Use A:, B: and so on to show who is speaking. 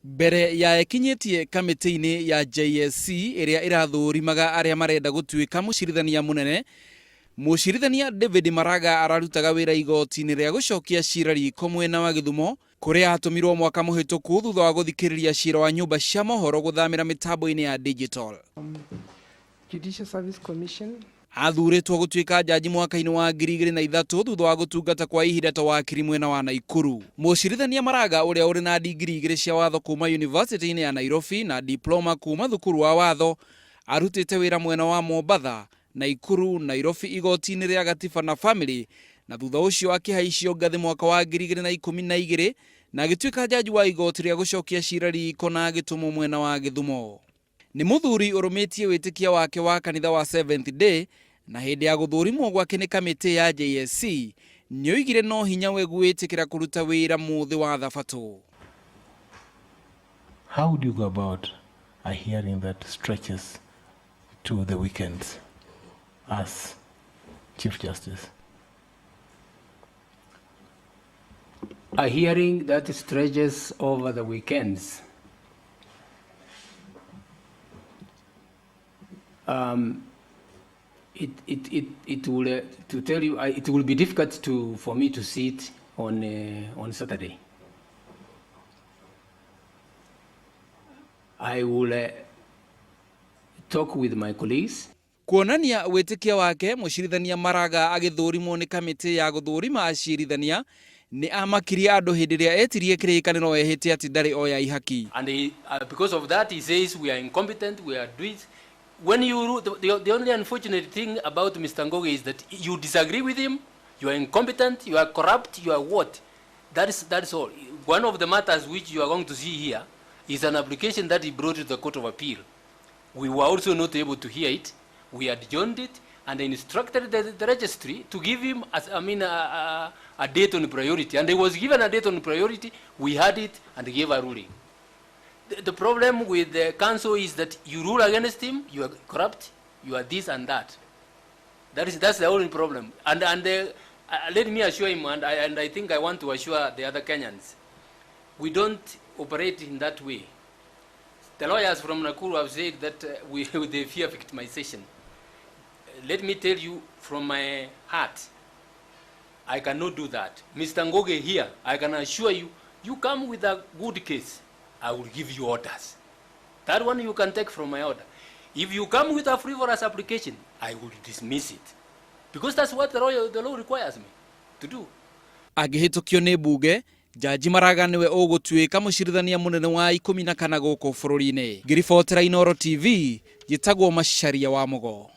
A: Mbere ya ekinyetie kamiti-ini ya JSC iria irathurimaga aria marenda gutuika mucirithania munene, mucirithania David Maraga ararutaga wira igoti-ini ria gucokia cira riko mwena wa Githumo kuria atumirwo mwaka muhituku thutha wa guthikiriria cira wa nyumba cia mohoro guthamira mitambo-ini ya digital.
B: Judicial Service Commission
A: athuritwo gutuika jaji mwaka-ini wa 2003 thutha wa gutungata kwa ihinda ta wakiri mwena wa Naikuru. Mucirithania Maraga uria uri na digiri 2 cia watho kuma University-ini ya Nairobi na diploma kuma thukuru wa watho arutite wira mwena wa Mombasa, Naikuru, Nairobi igoti-ini ria Gatiba na Family, na thutha ucio akihaicio ngathi mwaka wa 2012 na agituika jaji wa igoti ria gucokia cira riko na agitumo mwena wa Githumo. Ni muthuri urumitie witikia wake wa kanitha wa Seventh Day, na hindi ya guthurimwo gwake ni kamiti ya JSC nioigire no hinya we gwitikira kuruta wira muthi wa thabato.
C: How do you go about a hearing that stretches to the weekends as Chief Justice?
D: A hearing that stretches over the weekends. It will to tell you it will be difficult for me to sit on Saturday. I will talk with my colleagues.
A: Kuonania witikia wake mucirithania Maraga agithurimwo ni kamiti ya guthurima acirithania ni amakiria andu hindi ria etirie kirikaniro ehete ati ndari oya ihaki.
D: And because of that he says we are incompetent, we are doing. When you the only unfortunate thing about Mr. Ngoge is that you disagree with him, you are incompetent, you are corrupt, you are what? That is all. One of the matters which you are going to see here is an application that he brought to the Court of Appeal. We were also not able to hear it. We adjourned it and instructed the registry to give him a date on priority. And he was given a date on priority. We had it and gave a ruling. The problem with the council is that you rule against him, you are corrupt, you are this and that. That's the only problem. And let me assure him, and I think I want to assure the other Kenyans, we don't operate in that way. The lawyers from Nakuru have said that they fear victimization. Let me tell you from my heart, I cannot do that. Mr. Ngoge here, I can assure you, you come with a good case, I will give you orders. That one you can take from my order. If you come with a frivolous application, I will dismiss it. Because that's what the law requires me to do.
A: Agihitukio ni bunge, Jaji Maraga niwe ugutuika mucirithania munene wa 14 guku bururi-ini. Ngiribotera Inooro TV, gitagwo Macharia wa Mugo.